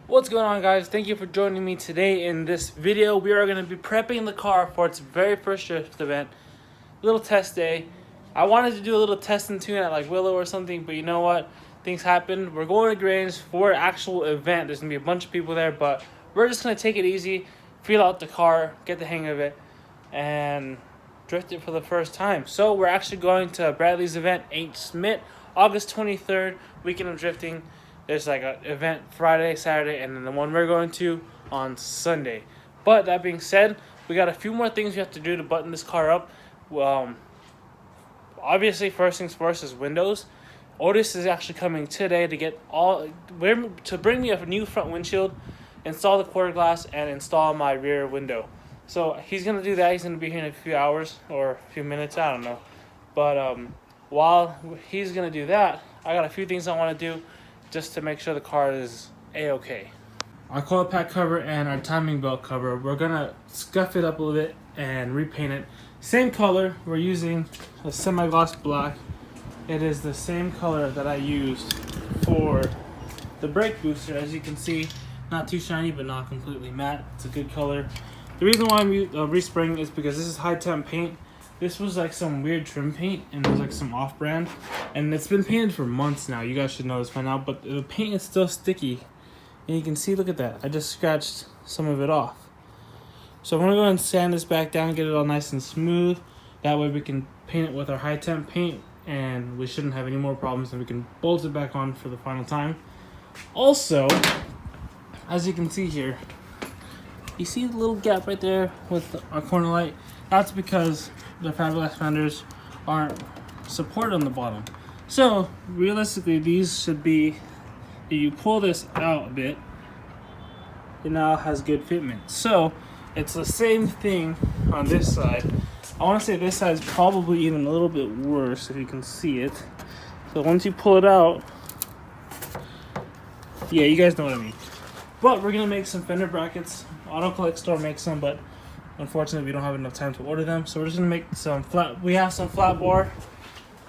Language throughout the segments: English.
What's going on, guys? Thank you for joining me today. In this video we are going to be prepping the car for its very first drift event. Little test day. I wanted to do a little test and tune at like Willow or something, but you know what, things happened. We're going to Grange for an actual event. There's going to be a bunch of people there, but we're just going to take it easy, feel out the car, get the hang of it, and drift it for the first time. So we're actually going to Bradley's event, H. Smith, August 23rd, weekend of drifting. There's like an event Friday, Saturday, and then the one we're going to on Sunday. But that being said, we got a few more things we have to do to button this car up. Obviously, first things first is windows. Otis is actually coming today to bring me a new front windshield, install the quarter glass, and install my rear window. So he's gonna do that. He's gonna be here in a few hours or a few minutes. I don't know. But while he's gonna do that, I got a few things I want to do just to make sure the car is a-okay. Our coil pack cover and our timing belt cover, we're gonna scuff it up a little bit and repaint it. Same color, we're using a semi-gloss black. It is the same color that I used for the brake booster. As you can see, not too shiny but not completely matte. It's a good color. The reason why I'm respraying is because this is high temp paint. This was like some weird trim paint, and there's like some off-brand, and it's been painted for months now. You guys should know this by now, but the paint is still sticky, and you can see, look at that. I just scratched some of it off. So I'm gonna go ahead and sand this back down, get it all nice and smooth. That way we can paint it with our high temp paint, and we shouldn't have any more problems, and we can bolt it back on for the final time. Also, as you can see here, you see the little gap right there with our corner light? That's because the fiberglass fenders aren't supported on the bottom. So realistically, these should be, if you pull this out a bit, it now has good fitment. So it's the same thing on this side. I want to say this side is probably even a little bit worse, if you can see it. So once you pull it out, yeah, you guys know what I mean. But we're gonna make some fender brackets. Auto Collect Store makes some, but unfortunately we don't have enough time to order them. So we're just gonna make some flat. We have some flat bar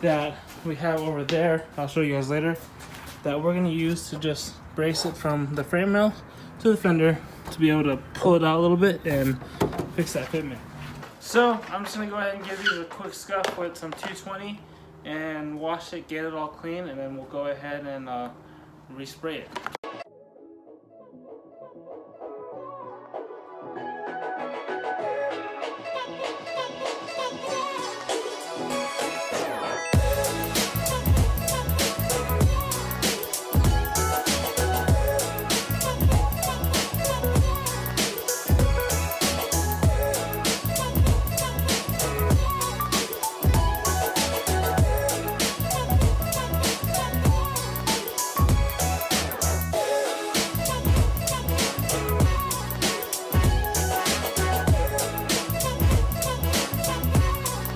that we have over there. I'll show you guys later. That we're gonna use to just brace it from the frame rail to the fender to be able to pull it out a little bit and fix that fitment. So I'm just gonna go ahead and give these a quick scuff with some 220 and wash it, get it all clean, and then we'll go ahead and respray it.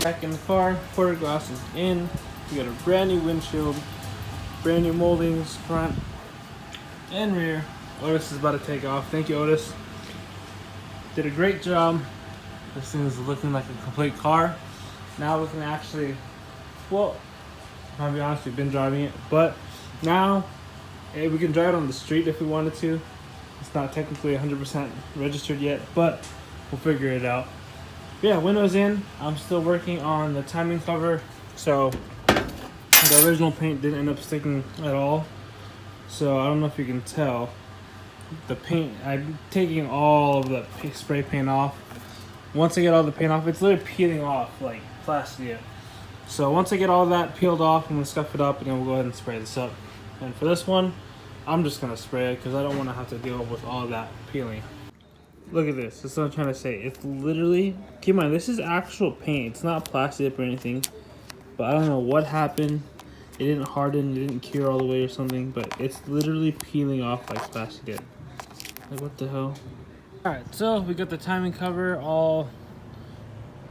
Back in the car, quarter glass is in. We got a brand new windshield, brand new moldings, front and rear. Otis is about to take off. Thank you, Otis. Did a great job. This thing is looking like a complete car. Now we can actually, well, I'll be honest, we've been driving it, but now we can drive it on the street if we wanted to. It's not technically 100% registered yet, but we'll figure it out. Yeah, windows in. I'm still working on the timing cover, so the original paint didn't end up sticking at all. So I don't know if you can tell, the paint, I'm taking all of the spray paint off. Once I get all the paint off, it's literally peeling off like plastic. So once I get all that peeled off, I'm gonna scuff it up, and then we'll go ahead and spray this up. And for this one, I'm just gonna spray it because I don't want to have to deal with all that peeling. Look at this. That's what I'm trying to say. It's literally, keep in mind, this is actual paint. It's not plastic or anything. But I don't know what happened. It didn't harden, it didn't cure all the way or something. But it's literally peeling off like plastic did. Like, what the hell? Alright, so we got the timing cover all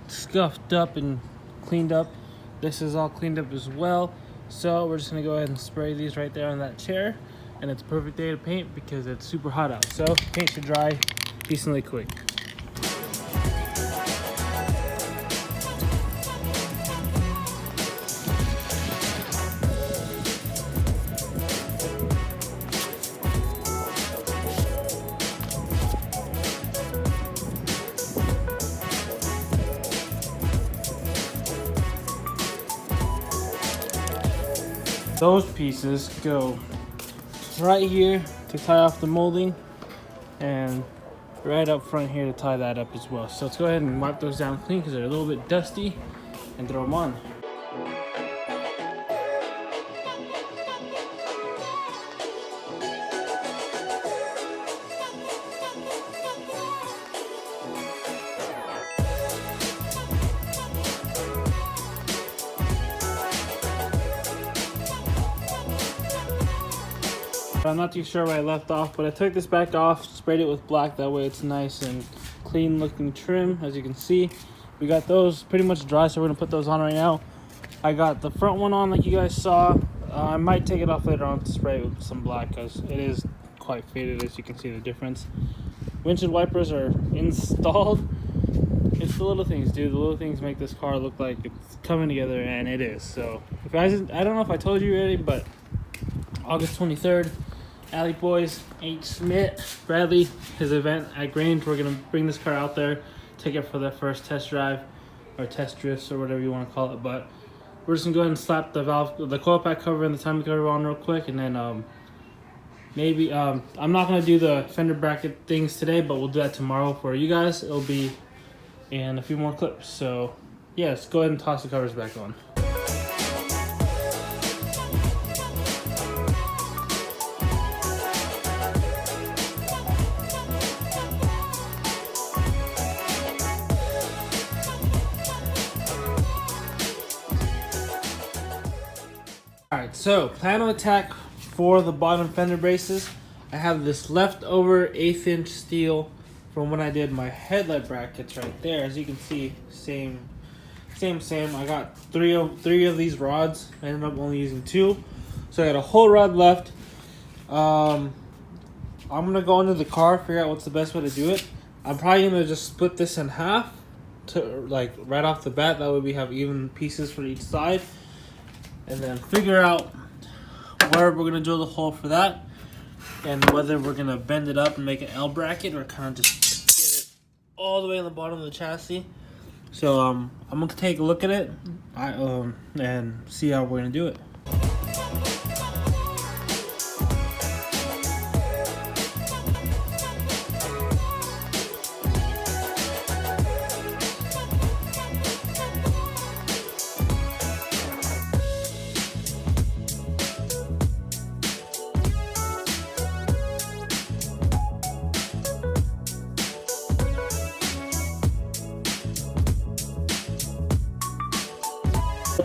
scuffed up and cleaned up. This is all cleaned up as well. So we're just going to go ahead and spray these right there on that chair. And it's a perfect day to paint because it's super hot out. So paint should dry decently quick. those pieces go right here to tie off the molding, and right up front here to tie that up as well. So let's go ahead and wipe those down clean because they're a little bit dusty, and throw them on. I'm not too sure where I left off, but I took this back off, sprayed it with black, that way it's nice and clean looking trim. As you can see, we got those pretty much dry, so we're gonna put those on right now. I got the front one on like you guys saw. I might take it off later on to spray it with some black because it is quite faded, as you can see the difference. Windshield wipers are installed. It's the little things, dude. The little things make this car look like it's coming together, and it is. So if guys, I don't know if I told you already, but August 23rd, Alley Boys, H. Smith, Bradley, his event at Grange. We're gonna bring this car out there, take it for their first test drive or test drifts or whatever you want to call it. But we're just gonna go ahead and slap the valve, the coil pack cover and the timing cover on real quick, and then maybe I'm not gonna do the fender bracket things today, but we'll do that tomorrow for you guys. It'll be in a few more clips. So yeah, let's go ahead and toss the covers back on. Alright, so plan of attack for the bottom fender braces. I have this leftover 1/8 inch steel from when I did my headlight brackets right there. As you can see, same. I got three of these rods. I ended up only using 2. So I got a whole rod left. I'm gonna go into the car, figure out what's the best way to do it. I'm probably gonna just split this in half to like right off the bat. That way we have even pieces for each side. And then figure out where we're gonna drill the hole for that, and whether we're gonna bend it up and make an L bracket or kind of just get it all the way on the bottom of the chassis. So I'm gonna take a look at it and see how we're gonna do it.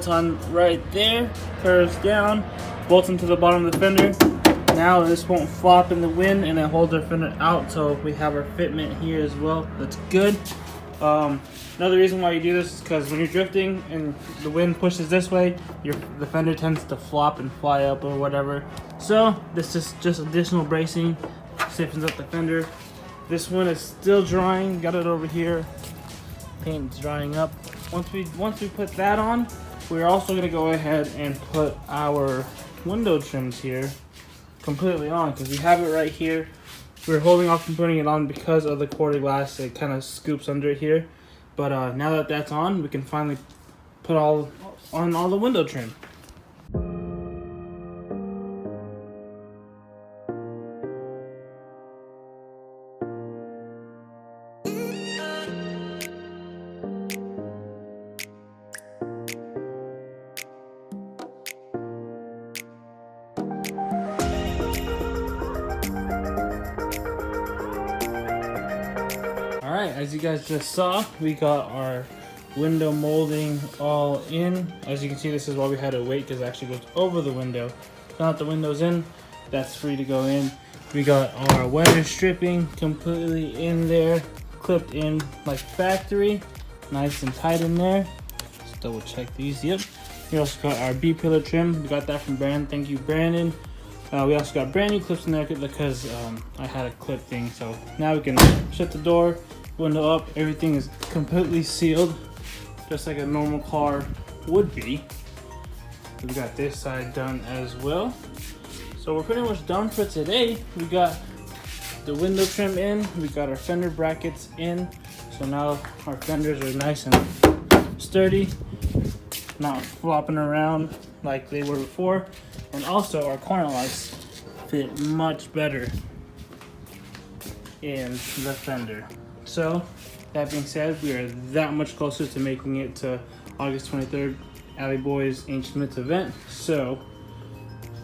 On right there, curves down, bolts into the bottom of the fender. Now this won't flop in the wind, and it holds our fender out, so we have our fitment here as well. That's good. Another reason why you do this is because when you're drifting and the wind pushes this way, the fender tends to flop and fly up or whatever. So this is just additional bracing, stiffens up the fender. This one is still drying. Got it over here. Paint's drying up. Once we put that on, we're also going to go ahead and put our window trims here completely on, because we have it right here. We're holding off from putting it on because of the quarter glass. It kind of scoops under it here. But now that that's on, we can finally put all the window trim. Alright, as you guys just saw, we got our window molding all in. As you can see, this is why we had to wait, because it actually goes over the window. Now that the window's in, that's free to go in. We got our weather stripping completely in there, clipped in like factory, nice and tight in there. Let's double check these. Yep. We also got our B-pillar trim. We got that from Brandon. Thank you, Brandon. We also got brand new clips in there because I had a clip thing. So now we can shut the door, window up. Everything is completely sealed, just like a normal car would be. We got this side done as well. So we're pretty much done for today. We got the window trim in, we got our fender brackets in. So now our fenders are nice and sturdy, not flopping around like they were before. And also our corner lights fit much better in the fender. So that being said, we are that much closer to making it to August 23rd, Alley Boys Ancient Myths event. So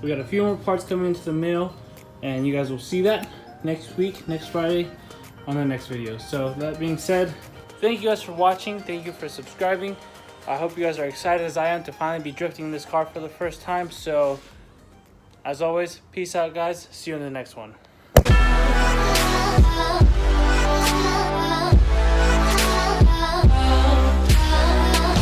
we got a few more parts coming into the mail, and you guys will see that next week, next Friday, on the next video. So that being said, thank you guys for watching. Thank you for subscribing. I hope you guys are excited as I am to finally be drifting this car for the first time. So as always, peace out guys. See you in the next one.